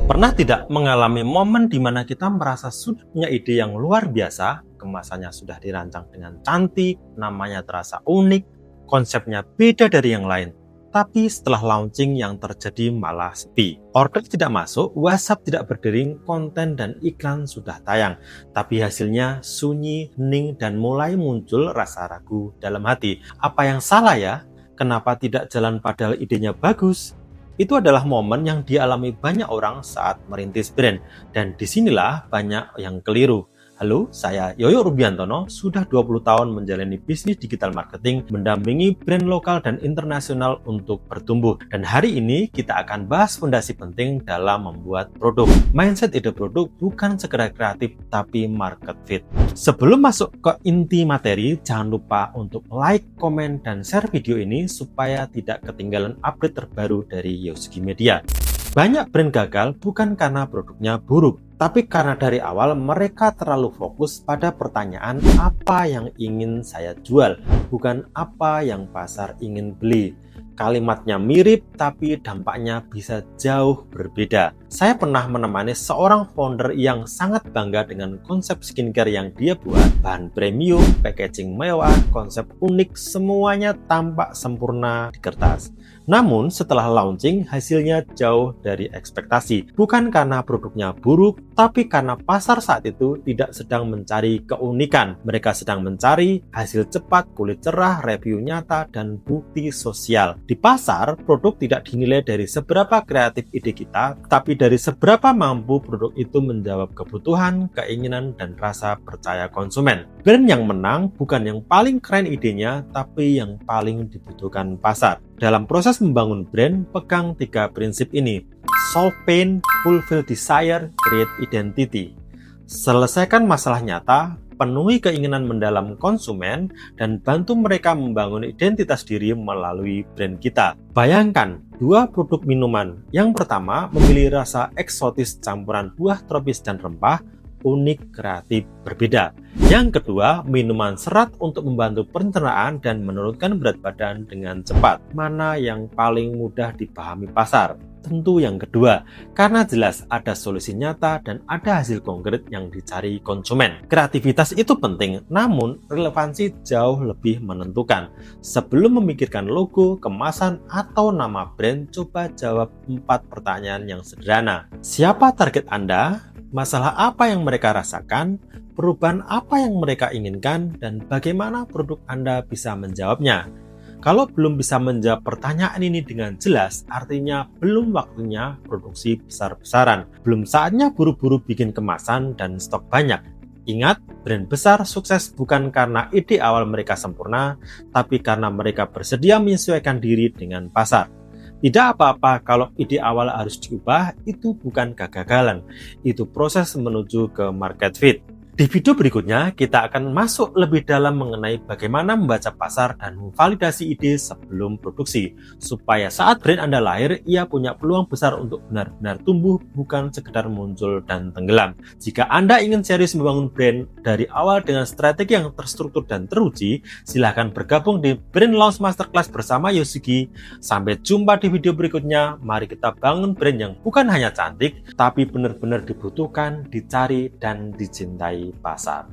Pernah tidak mengalami momen di mana kita merasa sudah punya ide yang luar biasa, kemasannya sudah dirancang dengan cantik, namanya terasa unik, konsepnya beda dari yang lain, tapi setelah launching yang terjadi malah sepi. Order tidak masuk, WhatsApp tidak berdering, konten dan iklan sudah tayang, tapi hasilnya sunyi, hening, dan mulai muncul rasa ragu dalam hati. Apa yang salah ya? Kenapa tidak jalan padahal idenya bagus? Itu adalah momen yang dialami banyak orang saat merintis brand, dan disinilah banyak yang keliru. Halo, saya Yoyo Rubiantono, sudah 20 tahun menjalani bisnis digital marketing, mendampingi brand lokal dan internasional untuk bertumbuh. Dan hari ini kita akan bahas fondasi penting dalam membuat produk. Mindset ide produk bukan sekedar kreatif, tapi market fit. Sebelum masuk ke inti materi, jangan lupa untuk like, komen, dan share video ini supaya tidak ketinggalan update terbaru dari Yosugi Media. Banyak brand gagal bukan karena produknya buruk, tapi karena dari awal mereka terlalu fokus pada pertanyaan apa yang ingin saya jual, bukan apa yang pasar ingin beli. Kalimatnya mirip, tapi dampaknya bisa jauh berbeda. Saya pernah menemani seorang founder yang sangat bangga dengan konsep skincare yang dia buat. Bahan premium, packaging mewah, konsep unik, semuanya tampak sempurna di kertas. Namun setelah launching, hasilnya jauh dari ekspektasi. Bukan karena produknya buruk, tapi karena pasar saat itu tidak sedang mencari keunikan. Mereka sedang mencari hasil cepat, kulit cerah, review nyata, dan bukti sosial. Di pasar, produk tidak dinilai dari seberapa kreatif ide kita, tapi dari seberapa mampu produk itu menjawab kebutuhan, keinginan, dan rasa percaya konsumen. Brand yang menang bukan yang paling keren idenya, tapi yang paling dibutuhkan pasar. Dalam proses membangun brand, pegang 3 prinsip ini. Solve pain, fulfill desire, create identity. Selesaikan masalah nyata, penuhi keinginan mendalam konsumen, dan bantu mereka membangun identitas diri melalui brand kita. Bayangkan 2 produk minuman. Yang pertama memilih rasa eksotis campuran buah tropis dan rempah, unik, kreatif, berbeda. Yang kedua, minuman serat untuk membantu pencernaan dan menurunkan berat badan dengan cepat. Mana yang paling mudah dipahami pasar? Tentu yang kedua, karena jelas ada solusi nyata dan ada hasil konkret yang dicari konsumen. Kreativitas itu penting, namun relevansi jauh lebih menentukan. Sebelum memikirkan logo, kemasan, atau nama brand, coba jawab 4 pertanyaan yang sederhana. Siapa target Anda? Masalah apa yang mereka rasakan? Perubahan apa yang mereka inginkan? Dan bagaimana produk Anda bisa menjawabnya? Kalau belum bisa menjawab pertanyaan ini dengan jelas, artinya belum waktunya produksi besar-besaran. Belum saatnya buru-buru bikin kemasan dan stok banyak. Ingat, brand besar sukses bukan karena ide awal mereka sempurna, tapi karena mereka bersedia menyesuaikan diri dengan pasar. Tidak apa-apa kalau ide awal harus diubah, itu bukan kegagalan. Itu proses menuju ke market fit. Di video berikutnya, kita akan masuk lebih dalam mengenai bagaimana membaca pasar dan memvalidasi ide sebelum produksi, supaya saat brand Anda lahir, ia punya peluang besar untuk benar-benar tumbuh, bukan sekedar muncul dan tenggelam. Jika Anda ingin serius membangun brand dari awal dengan strategi yang terstruktur dan teruji, silahkan bergabung di Brand Launch Masterclass bersama Yosugi. Sampai jumpa di video berikutnya. Mari kita bangun brand yang bukan hanya cantik, tapi benar-benar dibutuhkan, dicari, dan dicintai pasar.